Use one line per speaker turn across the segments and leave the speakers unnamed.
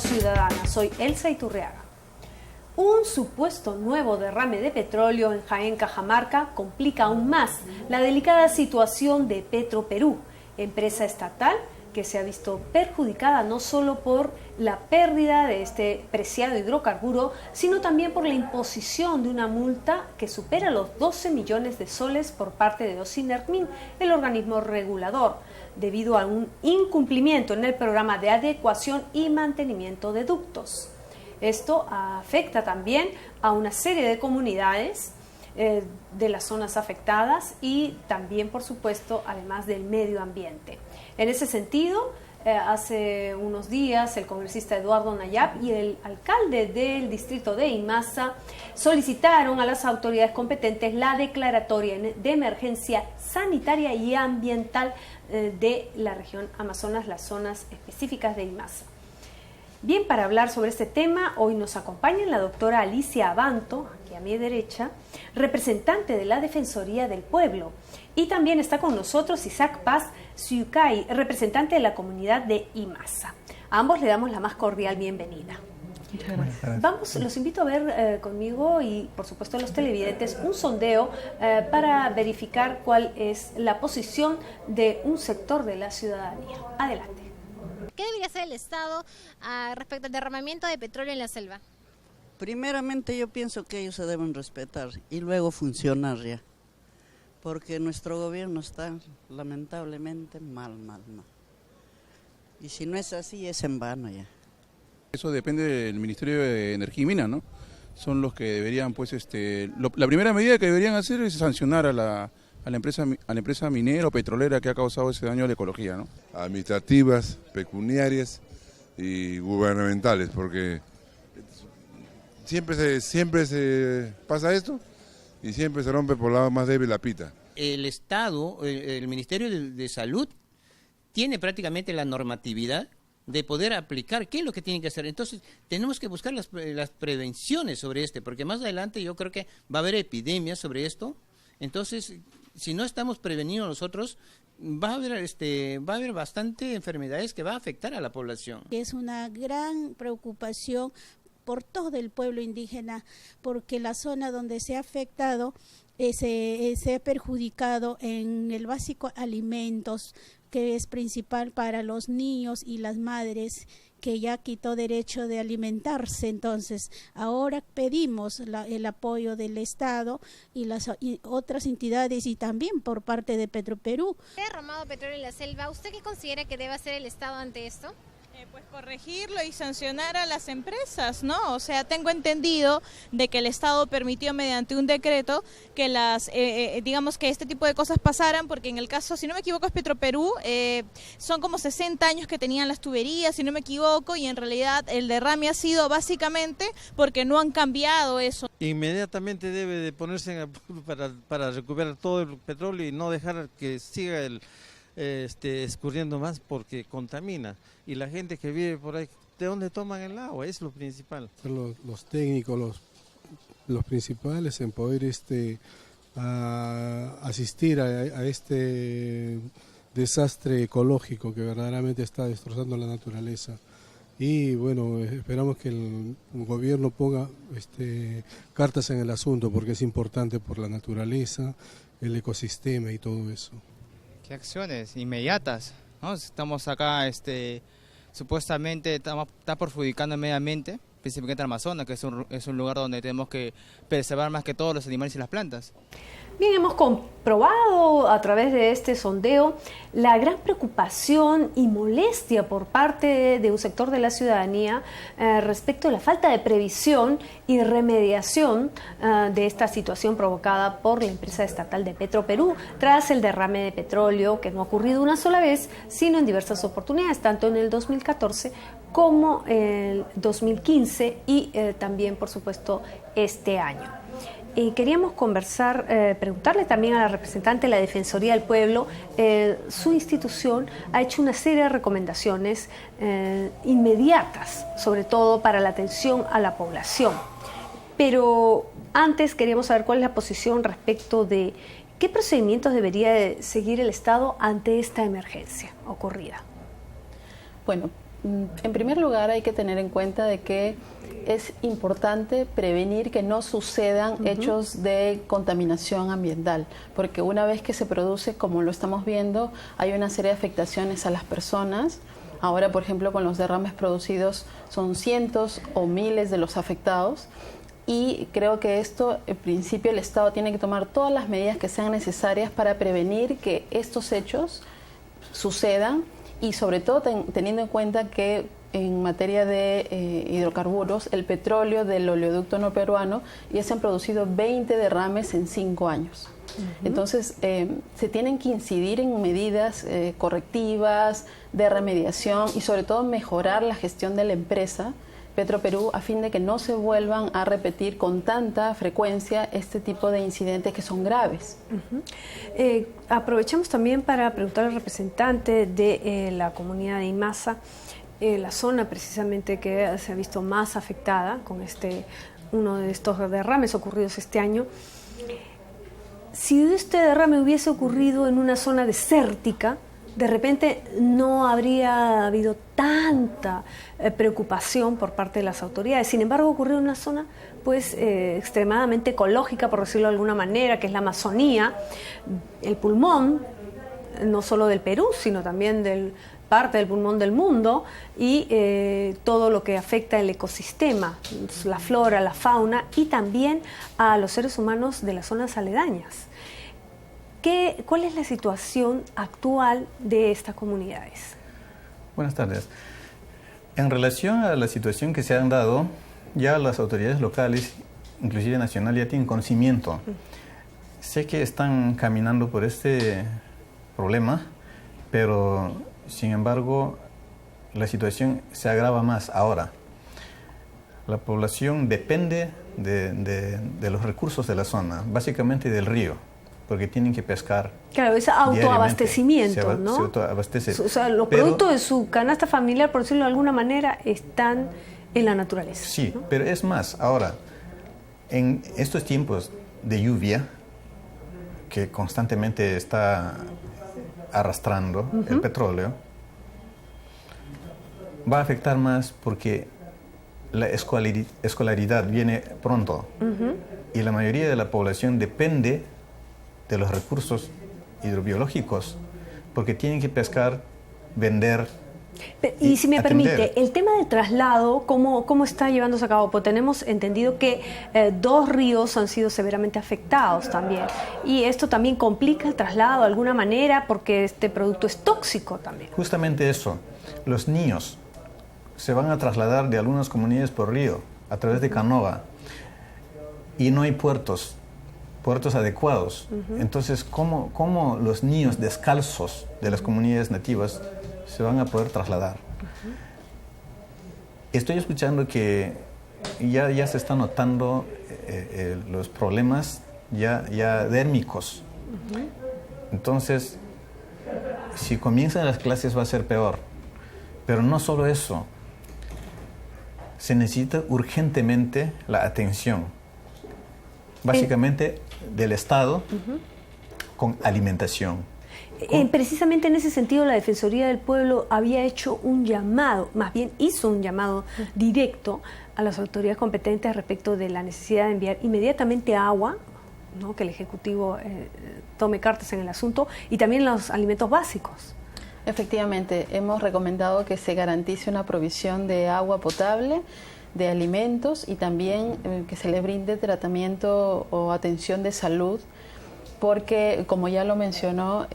Voz Ciudadana. Soy Elsa Iturriaga. Un supuesto nuevo derrame de petróleo en Jaén, Cajamarca, complica aún más la delicada situación de Petroperú, empresa estatal que se ha visto perjudicada no solo por la pérdida de este preciado hidrocarburo, sino también por la imposición de una multa que supera los 12 millones de soles por parte de OSINERMIN, el organismo regulador, debido a un incumplimiento en el programa de adecuación y mantenimiento de ductos. Esto afecta también a una serie de comunidades de las zonas afectadas y también, por supuesto, además del medio ambiente. En ese sentido, hace unos días el congresista Eduardo Nayab y el alcalde del distrito de Imasa solicitaron a las autoridades competentes la declaratoria de emergencia sanitaria y ambiental de la región Amazonas, las zonas específicas de Imasa. Bien, para hablar sobre este tema, hoy nos acompaña la doctora Alicia Abanto, aquí a mi derecha, representante de la Defensoría del Pueblo. Y también está con nosotros Isaac Paz Siucay, representante de la comunidad de Imasa. A ambos le damos la más cordial bienvenida. Vamos, los invito a ver conmigo y por supuesto a los televidentes un sondeo para verificar cuál es la posición de un sector de la ciudadanía. Adelante.
¿Qué debería hacer el Estado respecto al derramamiento de petróleo en la selva?
Primeramente yo pienso que ellos se deben respetar y luego funcionar ya, porque nuestro gobierno está lamentablemente mal. Y si no es así, es en vano ya.
Eso depende del Ministerio de Energía y Minas, ¿no? Son los que deberían, pues, la primera medida que deberían hacer es sancionar a la empresa minera o petrolera que ha causado ese daño a la ecología, ¿no?
Administrativas, pecuniarias y gubernamentales, porque siempre se pasa esto y siempre se rompe por el lado más débil la pita.
El Estado, el Ministerio de Salud, tiene prácticamente la normatividad de poder aplicar qué es lo que tienen que hacer. Entonces, tenemos que buscar las prevenciones sobre porque más adelante yo creo que va a haber epidemias sobre esto. Entonces, si no estamos prevenidos nosotros, va a haber bastante enfermedades que va a afectar a la población.
Es una gran preocupación por todo el pueblo indígena, porque la zona donde se ha afectado se ha perjudicado en el básico alimentos, que es principal para los niños y las madres, que ya quitó derecho de alimentarse. Entonces, ahora pedimos el apoyo del Estado y otras entidades y también por parte de Petroperú.
¿Ha derramado petróleo en la selva? ¿Usted qué considera que debe hacer el Estado ante esto?
Pues corregirlo y sancionar a las empresas, ¿no? O sea, tengo entendido de que el Estado permitió mediante un decreto que digamos que este tipo de cosas pasaran, porque en el caso, si no me equivoco, es Petroperú, son como 60 años que tenían las tuberías, si no me equivoco, y en realidad el derrame ha sido básicamente porque no han cambiado eso.
Inmediatamente debe de ponerse para recuperar todo el petróleo y no dejar que siga escurriendo más, porque contamina, y la gente que vive por ahí, ¿de dónde toman el agua? Es lo principal.
Los técnicos, los principales en poder asistir a este desastre ecológico que verdaderamente está destrozando la naturaleza. Y bueno, esperamos que el gobierno ponga cartas en el asunto, porque es importante por la naturaleza, el ecosistema y todo eso.
¿Qué acciones inmediatas? ¿No? Estamos acá, supuestamente está perjudicando el medio ambiente, principalmente el Amazonas, que es un lugar donde tenemos que preservar más que todos los animales y las plantas.
Bien, hemos comprobado a través de este sondeo la gran preocupación y molestia por parte de un sector de la ciudadanía respecto a la falta de previsión y remediación de esta situación provocada por la empresa estatal de Petroperú tras el derrame de petróleo, que no ha ocurrido una sola vez, sino en diversas oportunidades, tanto en el 2014 como el 2015 y también, por supuesto, este año. Queríamos preguntarle también a la representante de la Defensoría del Pueblo. Su institución ha hecho una serie de recomendaciones inmediatas, sobre todo para la atención a la población. Pero antes queríamos saber cuál es la posición respecto de qué procedimientos debería seguir el Estado ante esta emergencia ocurrida.
Bueno, En primer lugar, hay que tener en cuenta de que es importante prevenir que no sucedan hechos de contaminación ambiental, porque una vez que se produce, como lo estamos viendo, hay una serie de afectaciones a las personas. Ahora, por ejemplo, con los derrames producidos son cientos o miles de los afectados, y creo que esto, en principio, el Estado tiene que tomar todas las medidas que sean necesarias para prevenir que estos hechos sucedan, y sobre todo teniendo en cuenta que en materia de hidrocarburos, el petróleo del oleoducto no peruano ya se han producido 20 derrames en 5 años. Entonces, se tienen que incidir en medidas correctivas, de remediación, y sobre todo mejorar la gestión de la empresa Petroperú, a fin de que no se vuelvan a repetir con tanta frecuencia este tipo de incidentes que son graves.
Aprovechamos también para preguntar al representante de la comunidad de Imasa, la zona precisamente que se ha visto más afectada con uno de estos derrames ocurridos este año. Si este derrame hubiese ocurrido en una zona desértica, de repente no habría habido tanta preocupación por parte de las autoridades. Sin embargo, ocurrió en una zona pues extremadamente ecológica, por decirlo de alguna manera, que es la Amazonía, el pulmón, no solo del Perú, sino también parte del pulmón del mundo, y todo lo que afecta el ecosistema, la flora, la fauna, y también a los seres humanos de las zonas aledañas. ¿Cuál es la situación actual de estas comunidades?
Buenas tardes. En relación a la situación que se han dado, ya las autoridades locales, inclusive nacional, ya tienen conocimiento. Sé que están caminando por este problema, pero sin embargo la situación se agrava más ahora. La población depende de los recursos de la zona, básicamente del río, porque tienen que pescar.
Claro, es autoabastecimiento, ¿no?
Se autoabastece.
O sea, los productos de su canasta familiar, por decirlo de alguna manera, están en la naturaleza.
Sí,
¿no?
pero es más, ahora, en estos tiempos de lluvia, que constantemente está arrastrando el petróleo, va a afectar más porque la escolaridad viene pronto, y la mayoría de la población depende de los recursos hidrobiológicos, porque tienen que pescar, vender.
Y si me permite, el tema del traslado, ¿cómo está llevándose a cabo? Pues tenemos entendido que 2 ríos han sido severamente afectados también, y esto también complica el traslado de alguna manera, porque este producto es tóxico también.
Justamente eso, los niños se van a trasladar de algunas comunidades por río, a través de canoa, y no hay puertos adecuados. Entonces, ¿cómo los niños descalzos de las comunidades nativas se van a poder trasladar? Estoy escuchando que ya se están notando los problemas ya dérmicos. Entonces, si comienzan las clases va a ser peor. Pero no solo eso, se necesita urgentemente la atención, básicamente del Estado, con alimentación.
Precisamente en ese sentido, la Defensoría del Pueblo había hecho un llamado, más bien hizo un llamado directo a las autoridades competentes respecto de la necesidad de enviar inmediatamente agua, ¿no? Que el Ejecutivo tome cartas en el asunto, y también los alimentos básicos.
Efectivamente, hemos recomendado que se garantice una provisión de agua potable, de alimentos, y también que se le brinde tratamiento o atención de salud, porque, como ya lo mencionó,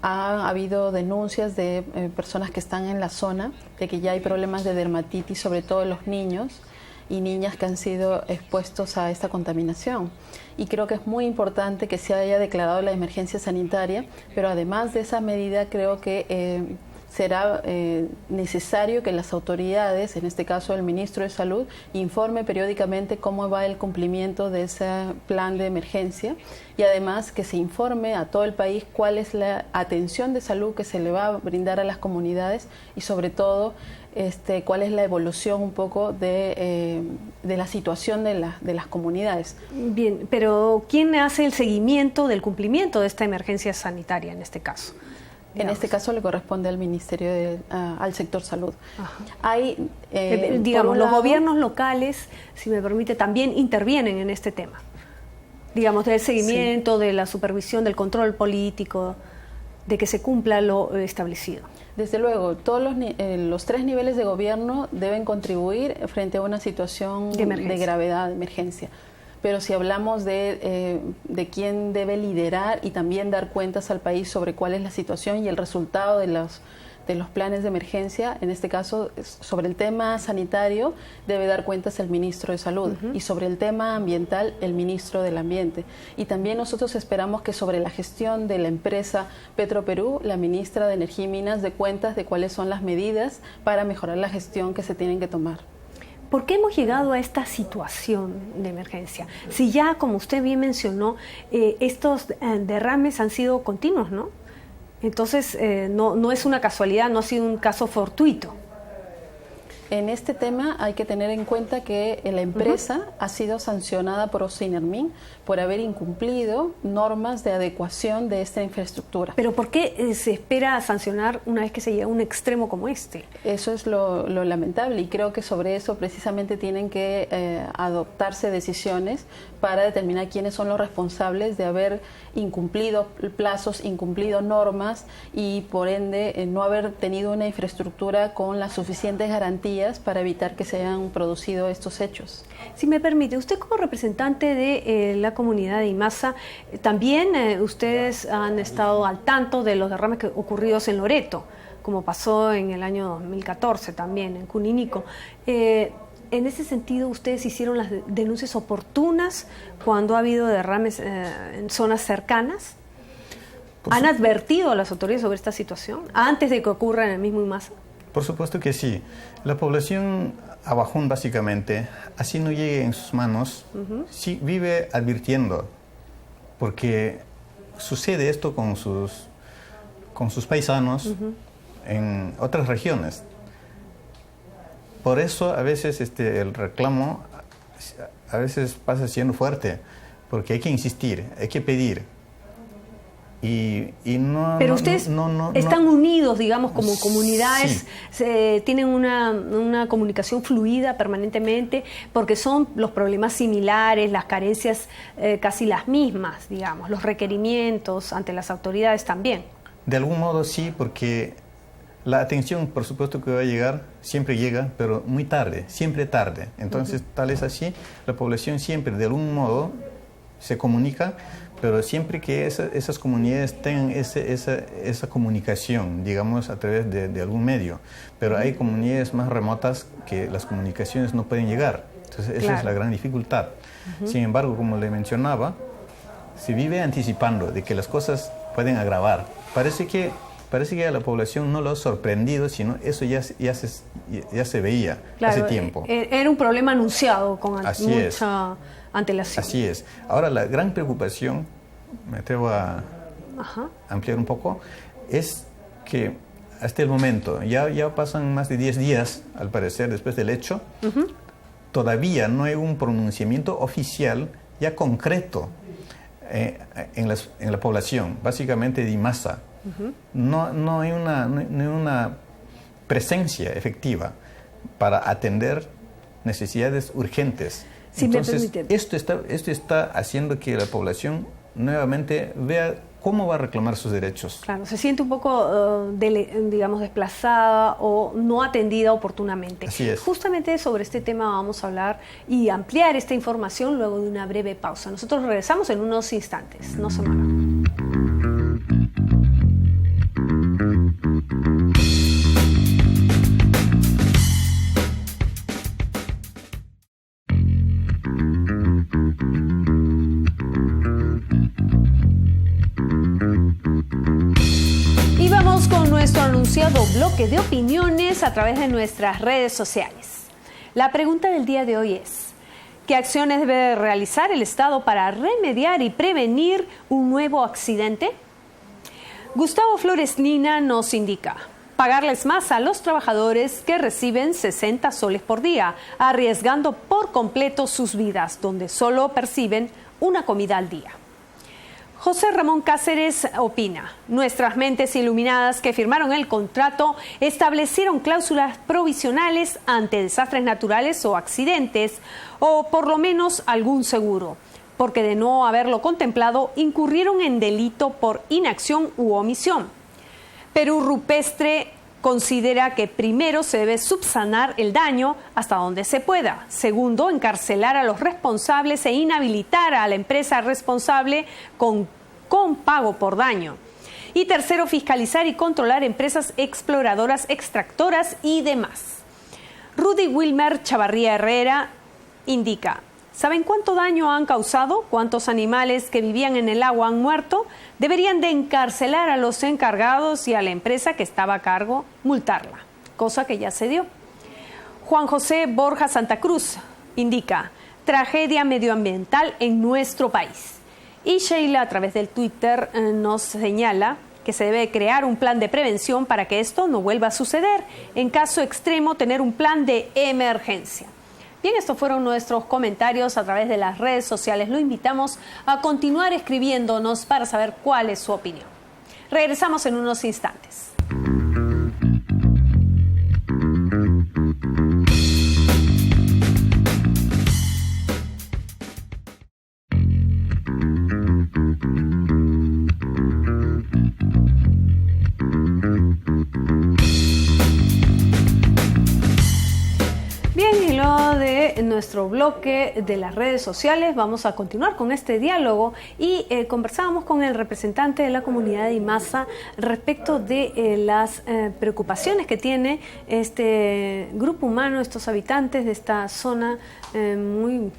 ha habido denuncias de personas que están en la zona de que ya hay problemas de dermatitis, sobre todo en los niños y niñas que han sido expuestos a esta contaminación. Y creo que es muy importante que se haya declarado la emergencia sanitaria, pero además de esa medida creo que será necesario que las autoridades, en este caso el ministro de Salud, informe periódicamente cómo va el cumplimiento de ese plan de emergencia, y además que se informe a todo el país cuál es la atención de salud que se le va a brindar a las comunidades, y sobre todo cuál es la evolución un poco de la situación de las comunidades.
Bien, pero ¿quién hace el seguimiento del cumplimiento de esta emergencia sanitaria en este caso?
En este caso le corresponde al Ministerio, al sector salud. Hay,
digamos, los gobiernos locales, si me permite, también intervienen en este tema. Digamos, del seguimiento, de la supervisión, del control político, de que se cumpla lo establecido.
Desde luego, todos los 3 niveles de gobierno deben contribuir frente a una situación de gravedad, de emergencia. Pero si hablamos de quién debe liderar y también dar cuentas al país sobre cuál es la situación y el resultado de los planes de emergencia, en este caso sobre el tema sanitario debe dar cuentas el ministro de Salud y sobre el tema ambiental el ministro del Ambiente. Y también nosotros esperamos que sobre la gestión de la empresa Petroperú, la ministra de Energía y Minas dé cuentas de cuáles son las medidas para mejorar la gestión que se tienen que tomar.
¿Por qué hemos llegado a esta situación de emergencia? Si ya, como usted bien mencionó, estos derrames han sido continuos, ¿no? Entonces, no es una casualidad, no ha sido un caso fortuito.
En este tema hay que tener en cuenta que la empresa ha sido sancionada por Ocinermin por haber incumplido normas de adecuación de esta infraestructura.
¿Pero por qué se espera sancionar una vez que se llega a un extremo como este?
Eso es lo lamentable y creo que sobre eso precisamente tienen que adoptarse decisiones para determinar quiénes son los responsables de haber incumplido plazos, incumplido normas y por ende no haber tenido una infraestructura con las suficientes garantías para evitar que se hayan producido estos hechos.
Si me permite, usted como representante de la comunidad de Imasa, también ustedes han estado al tanto de los derrames ocurridos en Loreto, como pasó en el año 2014 también, en Cuninico. En ese sentido, ¿ustedes hicieron las denuncias oportunas cuando ha habido derrames en zonas cercanas? ¿Han advertido a las autoridades sobre esta situación antes de que ocurra en el mismo Imasa?
Por supuesto que sí. La población Abajún, básicamente, así no llegue en sus manos, sí vive advirtiendo, porque sucede esto con sus paisanos en otras regiones. Por eso a veces el reclamo a veces pasa siendo fuerte, porque hay que insistir, hay que pedir.
Pero ustedes están unidos, digamos, como comunidades, tienen una comunicación fluida permanentemente, porque son los problemas similares, las carencias casi las mismas, digamos, los requerimientos ante las autoridades también.
De algún modo sí, porque la atención, por supuesto que va a llegar, siempre llega, pero muy tarde, siempre tarde. Entonces, tal es así, la población siempre, de algún modo, se comunica, pero siempre que esas comunidades tengan esa comunicación, digamos, a través de algún medio. Pero hay comunidades más remotas que las comunicaciones no pueden llegar. Entonces, esa es la gran dificultad. Sin embargo, como le mencionaba, se vive anticipando de que las cosas pueden agravar. Parece que a la población no lo ha sorprendido, sino eso ya se veía hace tiempo.
Era un problema anunciado con mucha antelación.
Así es. Ahora, la gran preocupación, me atrevo a ampliar un poco, es que hasta el momento, ya pasan más de 10 días, al parecer, después del hecho, todavía no hay un pronunciamiento oficial ya concreto en la población, básicamente de Imasa. No hay una presencia efectiva para atender necesidades urgentes. Entonces, esto está haciendo que la población nuevamente vea cómo va a reclamar sus derechos.
Claro, se siente un poco, digamos, desplazada o no atendida oportunamente.
Así es.
Justamente sobre este tema vamos a hablar y ampliar esta información luego de una breve pausa. Nosotros regresamos en unos instantes. No se muevan. Y vamos con nuestro anunciado bloque de opiniones a través de nuestras redes sociales. La pregunta del día de hoy es: ¿qué acciones debe realizar el Estado para remediar y prevenir un nuevo accidente? Gustavo Flores Nina nos indica: pagarles más a los trabajadores que reciben 60 soles por día, arriesgando por completo sus vidas, donde solo perciben una comida al día. José Ramón Cáceres opina: nuestras mentes iluminadas que firmaron el contrato establecieron cláusulas provisionales ante desastres naturales o accidentes, o por lo menos algún seguro, porque de no haberlo contemplado incurrieron en delito por inacción u omisión. Perú Rupestre considera que primero se debe subsanar el daño hasta donde se pueda. Segundo, encarcelar a los responsables e inhabilitar a la empresa responsable con pago por daño. Y tercero, fiscalizar y controlar empresas exploradoras, extractoras y demás. Rudy Wilmer Chavarría Herrera indica: ¿saben cuánto daño han causado? ¿Cuántos animales que vivían en el agua han muerto? Deberían de encarcelar a los encargados y a la empresa que estaba a cargo, multarla, cosa que ya se dio. Juan José Borja Santa Cruz indica: tragedia medioambiental en nuestro país. Y Sheila, a través del Twitter, nos señala que se debe crear un plan de prevención para que esto no vuelva a suceder. En caso extremo, tener un plan de emergencia. Bien, estos fueron nuestros comentarios a través de las redes sociales. Lo invitamos a continuar escribiéndonos para saber cuál es su opinión. Regresamos en unos instantes. En nuestro bloque de las redes sociales vamos a continuar con este diálogo y conversábamos con el representante de la comunidad de Imasa respecto de las preocupaciones que tiene este grupo humano, estos habitantes de esta zona muy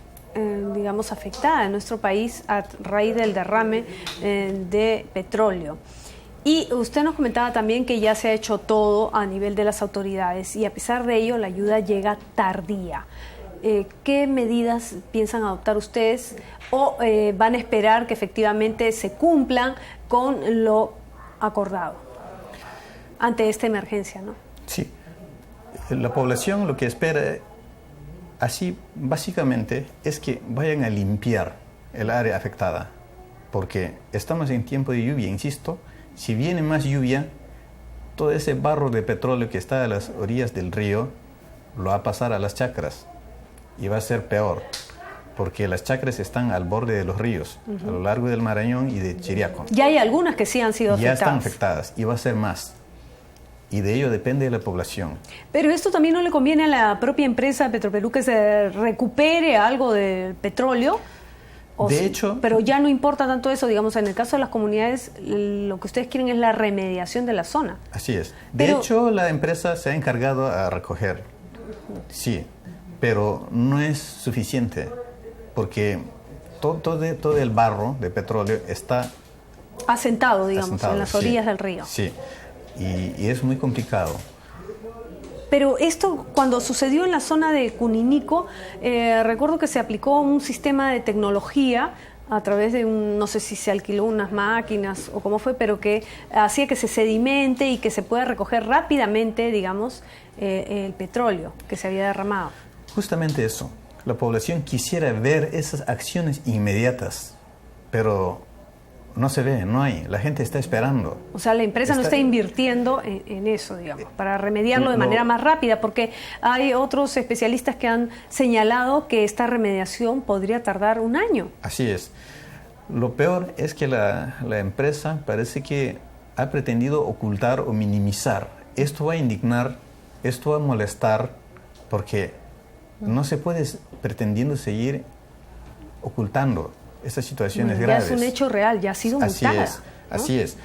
digamos afectada en nuestro país a raíz del derrame de petróleo. Y usted nos comentaba también que ya se ha hecho todo a nivel de las autoridades y a pesar de ello la ayuda llega tardía. ¿Qué medidas piensan adoptar ustedes o van a esperar que efectivamente se cumplan con lo acordado ante esta emergencia, ¿no?
Sí, la población lo que espera así básicamente es que vayan a limpiar el área afectada, porque estamos en tiempo de lluvia, insisto. Si viene más lluvia, todo ese barro de petróleo que está a las orillas del río lo va a pasar a las chacras y va a ser peor, porque las chacras están al borde de los ríos, a lo largo del Marañón y de Chiriaco.
Ya hay algunas que sí han sido afectadas.
Ya están afectadas y va a ser más. Y de ello depende de la población.
Pero esto también no le conviene a la propia empresa Petroperú que se recupere algo del petróleo.
De hecho,
pero ya no importa tanto eso, digamos, en el caso de las comunidades, lo que ustedes quieren es la remediación de la zona.
Así es. De hecho, la empresa se ha encargado a recoger, sí, pero no es suficiente, porque todo el barro de petróleo está
asentado, digamos, en las orillas del río.
Sí, y es muy complicado.
Pero esto, cuando sucedió en la zona de Cuninico, recuerdo que se aplicó un sistema de tecnología a través de no sé si se alquiló unas máquinas o cómo fue, pero que hacía que se sedimente y que se pueda recoger rápidamente, digamos, el petróleo que se había derramado.
Justamente eso. La población quisiera ver esas acciones inmediatas, pero no se ve, no hay. La gente está esperando.
O sea, la empresa no está invirtiendo en eso, digamos, para remediarlo de manera más rápida, porque hay otros especialistas que han señalado que esta remediación podría tardar un año.
Así es. Lo peor es que la empresa parece que ha pretendido ocultar o minimizar. Esto va a indignar, esto va a molestar, porque no se puede pretendiendo seguir ocultando estas situaciones graves.
Ya es un hecho real, ya ha sido multada.
Así es.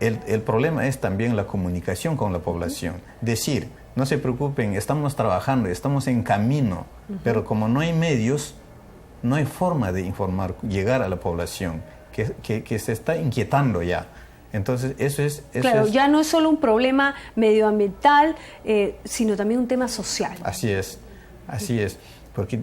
El problema es también la comunicación con la población. Decir, no se preocupen, estamos trabajando, estamos en camino, pero como no hay medios, no hay forma de informar, llegar a la población, que se está inquietando ya. Entonces, eso
claro, ya no es solo un problema medioambiental, sino también un tema social.
Así es, porque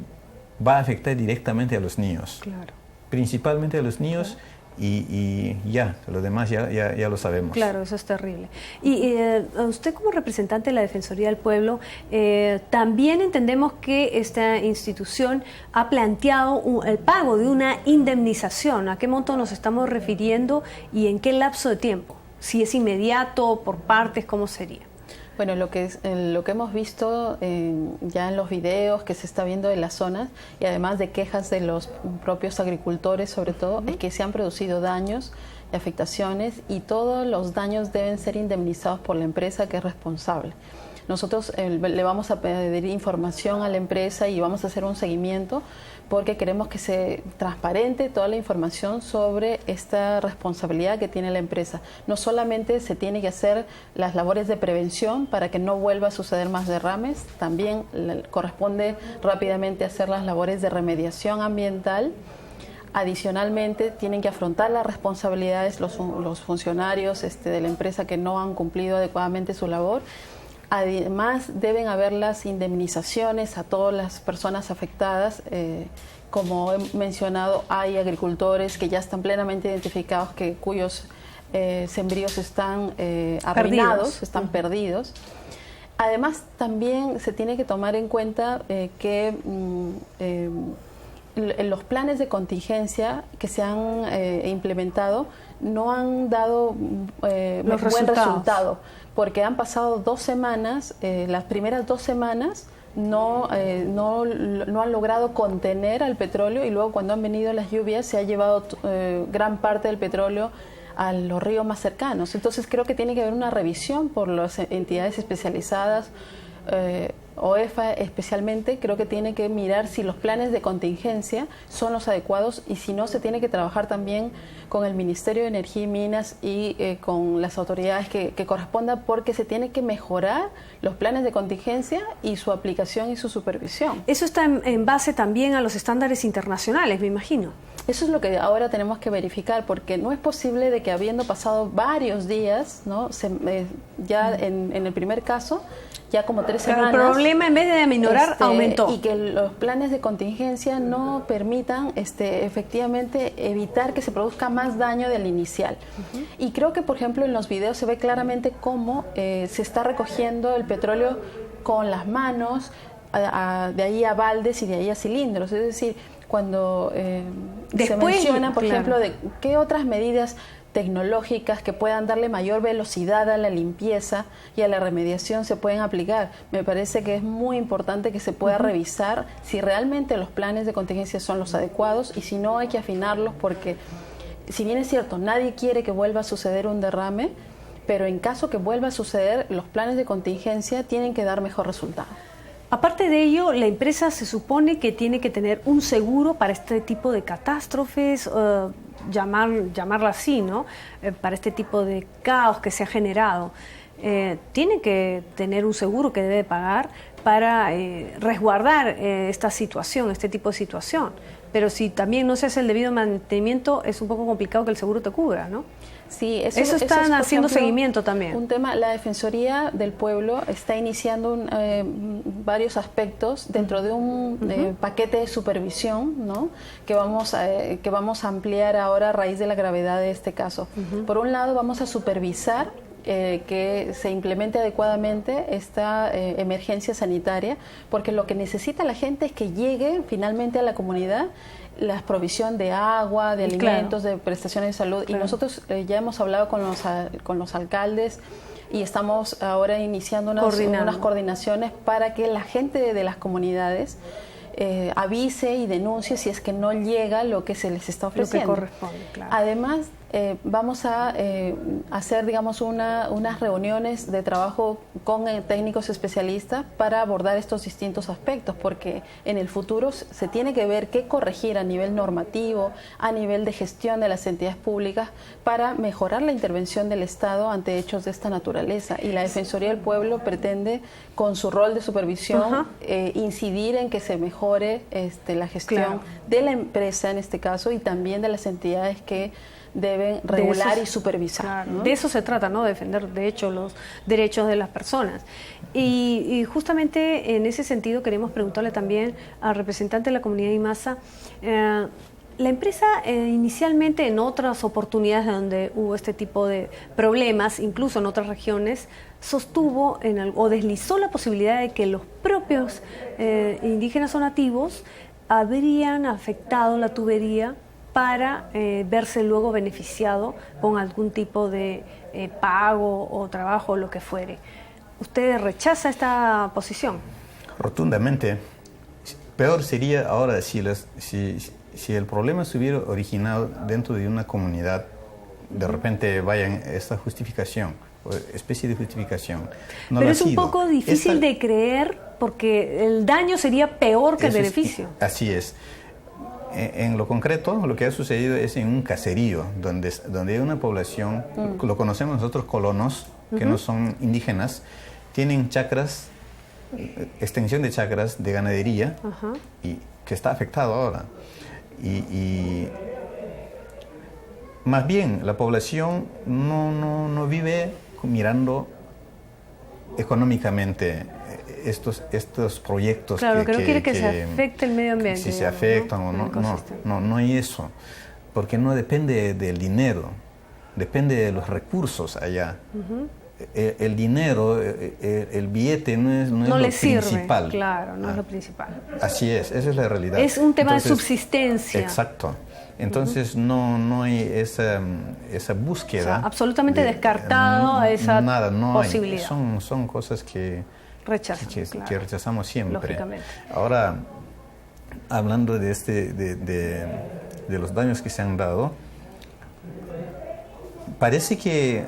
va a afectar directamente a los niños.
Claro.
Principalmente a los niños y ya, lo demás ya lo sabemos.
Claro, eso es terrible. Y usted como representante de la Defensoría del Pueblo, también entendemos que esta institución ha planteado el pago de una indemnización. ¿A qué monto nos estamos refiriendo y en qué lapso de tiempo? Si es inmediato, por partes, ¿cómo sería?
Bueno, lo que hemos visto ya en los videos que se está viendo de las zonas y además de quejas de los propios agricultores sobre todo, es que se han producido daños y afectaciones y todos los daños deben ser indemnizados por la empresa que es responsable. Nosotros le vamos a pedir información a la empresa y vamos a hacer un seguimiento porque queremos que se transparente toda la información sobre esta responsabilidad que tiene la empresa. No solamente se tiene que hacer las labores de prevención para que no vuelva a suceder más derrames, también corresponde rápidamente hacer las labores de remediación ambiental. Adicionalmente, tienen que afrontar las responsabilidades los funcionarios de la empresa que no han cumplido adecuadamente su labor. Además, deben haber las indemnizaciones a todas las personas afectadas. Como he mencionado, hay agricultores que ya están plenamente identificados cuyos sembríos están arruinados, están perdidos. Además, también se tiene que tomar en cuenta que los planes de contingencia que se han implementado no han dado buen resultado, porque han pasado 2 semanas, las primeras 2 semanas no han logrado contener al petróleo y luego cuando han venido las lluvias se ha llevado gran parte del petróleo a los ríos más cercanos. Entonces creo que tiene que haber una revisión por las entidades especializadas, OEFA especialmente, creo que tiene que mirar si los planes de contingencia son los adecuados y si no, se tiene que trabajar también con el Ministerio de Energía y Minas y con las autoridades que correspondan, porque se tiene que mejorar los planes de contingencia y su aplicación y su supervisión.
Eso está en base también a los estándares internacionales, me imagino.
Eso es lo que ahora tenemos que verificar, porque no es posible de que habiendo pasado varios días, ¿no? Ya en el primer caso, ya como 3 semanas.
El problema, en vez de aminorar, aumentó.
Y que los planes de contingencia no permitan efectivamente evitar que se produzca más daño del inicial. Y creo que, por ejemplo, en los videos se ve claramente cómo se está recogiendo el petróleo con las manos, de ahí a baldes y de ahí a cilindros. Es decir, cuando se menciona, por ejemplo, de qué otras medidas tecnológicas que puedan darle mayor velocidad a la limpieza y a la remediación se pueden aplicar. Me parece que es muy importante que se pueda revisar si realmente los planes de contingencia son los adecuados y si no, hay que afinarlos, porque si bien es cierto, nadie quiere que vuelva a suceder un derrame, pero en caso que vuelva a suceder, los planes de contingencia tienen que dar mejor resultado.
Aparte de ello, la empresa se supone que tiene que tener un seguro para este tipo de catástrofes, llamarla así, ¿no? Para este tipo de caos que se ha generado. Tiene que tener un seguro que debe pagar para resguardar esta situación, este tipo de situación. Pero si también no se hace el debido mantenimiento, es un poco complicado que el seguro te cubra, ¿no?
Sí,
eso están haciendo seguimiento también.
Un tema, la Defensoría del Pueblo está iniciando varios aspectos dentro de un paquete de supervisión, ¿no? que vamos a ampliar ahora a raíz de la gravedad de este caso. Por un lado, vamos a supervisar que se implemente adecuadamente esta emergencia sanitaria, porque lo que necesita la gente es que llegue finalmente a la comunidad la provisión de agua, de alimentos, de prestaciones de salud. Y nosotros ya hemos hablado con los alcaldes y estamos ahora iniciando unas coordinaciones para que la gente de las comunidades avise y denuncie si es que no llega lo que se les está ofreciendo.
Lo que corresponde, claro.
Además, vamos a hacer, digamos, unas reuniones de trabajo con técnicos especialistas para abordar estos distintos aspectos, porque en el futuro se tiene que ver qué corregir a nivel normativo, a nivel de gestión de las entidades públicas, para mejorar la intervención del Estado ante hechos de esta naturaleza. Y la Defensoría del Pueblo pretende, con su rol de supervisión, incidir en que se mejore la gestión de la empresa en este caso y también de las entidades que deben regular y supervisar.
¿No? De eso se trata, ¿no? Defender, de hecho, los derechos de las personas. Y justamente en ese sentido queremos preguntarle también al representante de la comunidad Imasa, La empresa inicialmente en otras oportunidades donde hubo este tipo de problemas, incluso en otras regiones, sostuvo o deslizó la posibilidad de que los propios indígenas o nativos habrían afectado la tubería para verse luego beneficiado con algún tipo de pago o trabajo o lo que fuere. ¿Usted rechaza esta posición?
Rotundamente. Peor sería ahora si el problema se hubiera originado dentro de una comunidad, de repente vayan esta justificación, especie de justificación. No
pero es un poco difícil de creer porque el daño sería peor que el beneficio.
Así es. En lo concreto, lo que ha sucedido es en un caserío, donde hay una población, lo conocemos nosotros colonos, que no son indígenas, tienen chacras, extensión de chacras de ganadería, y que está afectado ahora. Y más bien la población no vive mirando económicamente estos proyectos.
Claro, que no quiere que se afecte el medio ambiente.
Si se afectan o no hay eso, porque no depende del dinero, depende de los recursos allá. El dinero, el billete no es lo principal.
Claro, no es lo principal.
Así es, esa es la realidad.
Es un tema de subsistencia.
Exacto. Entonces no hay esa búsqueda.
O sea, absolutamente descartado esa posibilidad.
Son cosas que rechazamos siempre.
Lógicamente.
Ahora, hablando de los daños que se han dado, parece que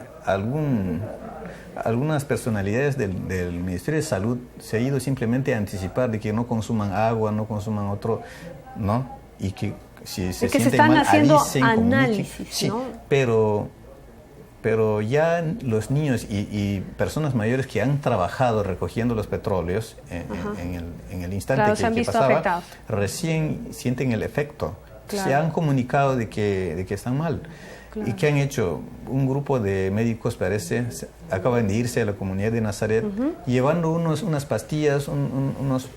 algunas personalidades del Ministerio de Salud se ha ido simplemente a anticipar de que no consuman agua, no consuman otro, ¿no? Y que si se sienten
están
mal,
haciendo
avisen,
análisis,
sí,
¿no?
pero ya los niños y personas mayores que han trabajado recogiendo los petróleos en el instante que pasaba,
afectados.
Recién sienten el efecto.
Claro.
Se han comunicado de que están mal.
Claro.
¿Y qué han hecho? Un grupo de médicos, parece, acaban de irse a la comunidad de Nazaret, llevando unas pastillas, unas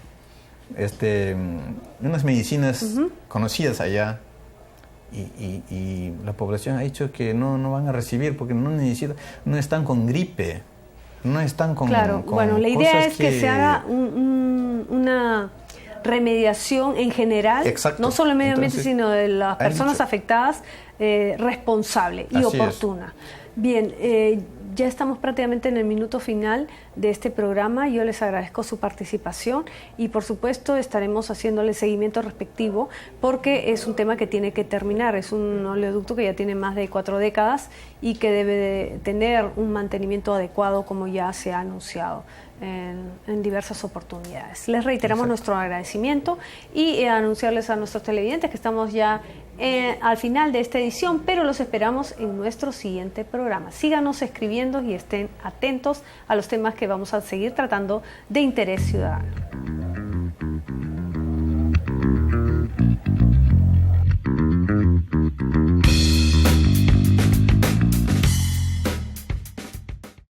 medicinas conocidas allá, y la población ha dicho que no van a recibir porque no están con gripe, no están con...
Claro, bueno, la idea es que se haga una remediación en general, no solo el medio ambiente, sino de las personas afectadas, responsable y oportuna. Bien, ya estamos prácticamente en el minuto final de este programa. Yo les agradezco su participación y por supuesto estaremos haciéndole seguimiento respectivo porque es un tema que tiene que terminar. Es un oleoducto que ya tiene más de 4 décadas y que debe de tener un mantenimiento adecuado, como ya se ha anunciado en diversas oportunidades. Les reiteramos nuestro agradecimiento y anunciarles a nuestros televidentes que estamos ya al final de esta edición, pero los esperamos en nuestro siguiente programa. Síganos escribiendo y estén atentos a los temas que vamos a seguir tratando de interés ciudadano.